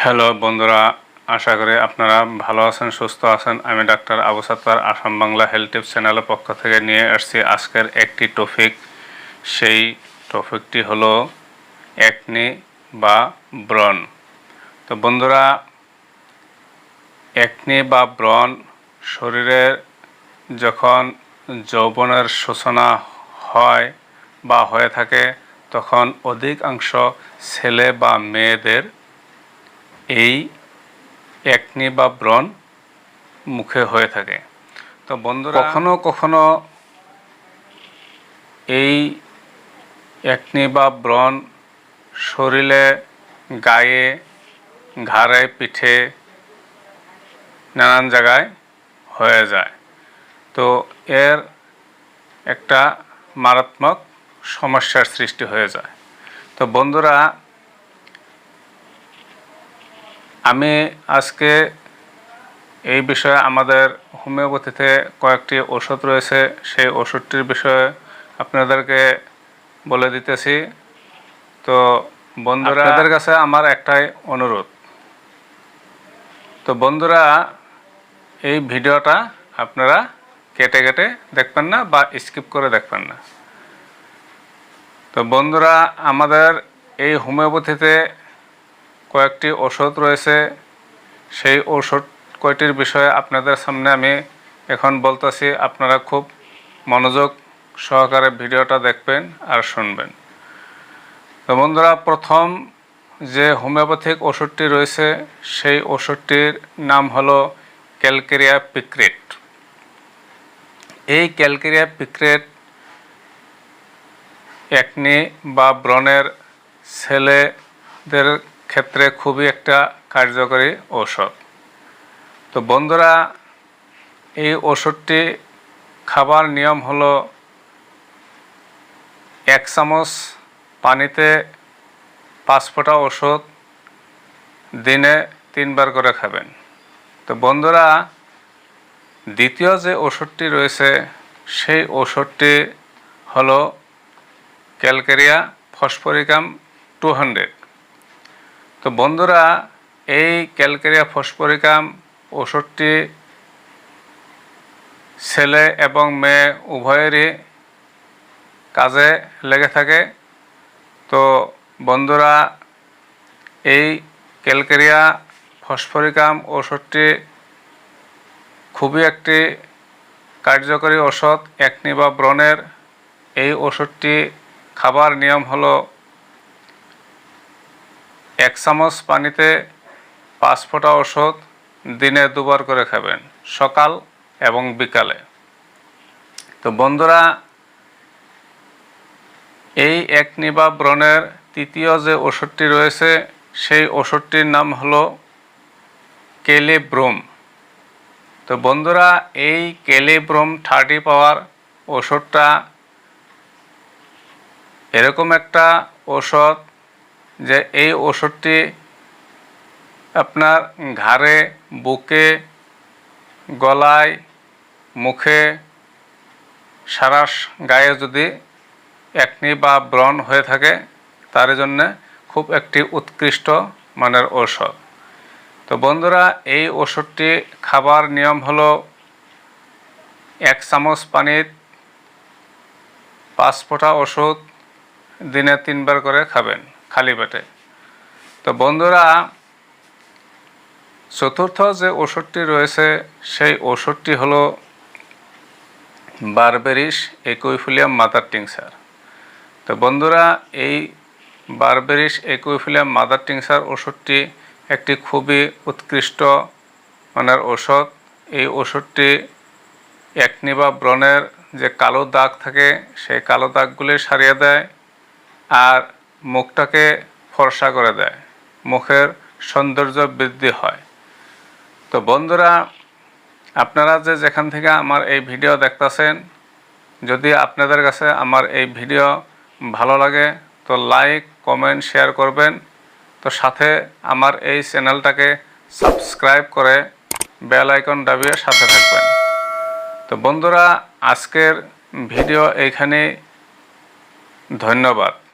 Hello বন্ধুরা, আশা করি আপনারা ভালো আছেন, সুস্থ আছেন। আমি doctor Abu Sattar Assam Bangla health tips চ্যানেলের পক্ষ থেকে নিয়ে আসছি আজকের একটি টপিক। সেই টপিকটি হলো একনি বা ব্রণ। তো বন্ধুরা, একনি বা ব্রণ শরীরের যখন যৌবনের সূচনা হয় বা হয়ে থাকে, তখন অধিকাংশ ছেলে বা মেয়েদের এই একনি বা ব্রণ মুখে হয়ে থাকে। তো বন্ধুরা, কখনো কখনো এই একনি বা ব্রণ শরীরে, গায়ে, ঘাড়ে, পিঠে, নানান জায়গায় হয়ে যায়। তো এর একটা মারাত্মক সমস্যার সৃষ্টি হয়ে যায়। তো বন্ধুরা, আমি আজকে এই বিষয়ে আমাদের হোমিওপ্যাথিতে কয়েকটি ওষুধ রয়েছে, সেই ওষুধটির বিষয়ে আপনাদেরকে বলে দিতেছি। তো বন্ধুরা, আপনাদের কাছে আমার একটাই অনুরোধ। তো বন্ধুরা, এই ভিডিওটা আপনারা কেটে কেটে দেখবেন না বা স্কিপ করে দেখবেন না। তো বন্ধুরা, আমাদের এই হোমিওপ্যাথিতে কয়েকটি ওষুধ রয়েছে, সেই ওষুধ কয়টির বিষয়ে আপনাদের সামনে আমি এখন বলতেছি। আপনারা খুব মনোযোগ সহকারে ভিডিওটা দেখবেন আর শুনবেন। তো বন্ধুরা, প্রথম যে হোমিওপ্যাথিক ওষুধটি রয়েছে, সেই ওষুধটির নাম হলো ক্যালকেরিয়া পিক্রেট। এই ক্যালকেরিয়া পিক্রেট একনি বা ব্রণের ছেলেদের ক্ষেত্রে খুবই একটা কার্যকরী ঔষধ। তো বন্ধুরা, এই ওষুধটি খাবার নিয়ম হলো 1 চামচ পানিতে 5 ফোঁটা ওষুধ দিনে 3 বার করে খাবেন। তো বন্ধুরা, দ্বিতীয় যে ওষুধটি রয়েছে, সেই ওষুধটি হলো ক্যালকেরিয়া ফসফরিকাম 200। তো বন্ধুরা, এই ক্যালকেরিয়া ফসফরিকাম ওষুধটি ছেলে এবং মেয়ে উভয়েরই কাজে লেগে থাকে। তো বন্ধুরা, এই ক্যালকেরিয়া ফসফরিকাম ওষুধটি খুবই একটি কার্যকরী ওষুধ একনি বা ব্রণের। এই ওষুধটি খাবার নিয়ম হলো 1 চামচ পানিতে 5 ফোঁটা ওষুধ দিনে 2 বার করে খাবেন, সকাল এবং বিকালে। তো বন্ধুরা, এই একনি বা ব্রণের তৃতীয় যে ওষুধটি রয়েছে, সেই ওষুধটির নাম হলো কেলিব্রুম। তো বন্ধুরা, এই কেলিব্রুম 30 পাওয়ার ওষুধটা এরকম একটা ওষুধ যে এই ওষুধটি আপনার ঘাড়ে, বুকে, গলায়, মুখে, সারা গায়ে যদি একনি বা ব্রণ হয়ে থাকে, তার জন্য খুব একটি উৎকৃষ্ট মানের ঔষধ। তো বন্ধুরা, এই ওষুধটি খাবার নিয়ম হলো 1 চামচ পানির 5 ফোঁটা ওষুধ দিনে 3 বার করে খাবেন খালি পেটে। তো বন্ধুরা, চতুর্থ যে ওষুধটি রয়েছে, সেই ওষুধটি হলো বারবেরিস একুইফিলিয়াম মাদার টিংচার। তো বন্ধুরা, এই বারবেরিস একুইফিলিয়াম মাদার টিংচার ওষুধটি একটি খুবই উৎকৃষ্ট মানের ওষুধ। এই ওষুধটি একনি বা ব্রণের যে কালো দাগ থাকে, সেই কালো দাগগুলি সারিয়ে দেয় আর মুখটাকে ফর্সা করে দেয়, মুখের সৌন্দর্য বৃদ্ধি হয়। তো বন্ধুরা, আপনারা যে যেখান থেকে আমার এই ভিডিও দেখতেছেন, যদি আপনাদের কাছে আমার এই ভিডিও ভালো লাগে তো লাইক, কমেন্ট, শেয়ার করবেন। তো সাথে আমার এই চ্যানেলটাকে সাবস্ক্রাইব করে বেল আইকন দাবিয়ে সাথে থাকবেন। তো বন্ধুরা, আজকের ভিডিও এইখানে। ধন্যবাদ।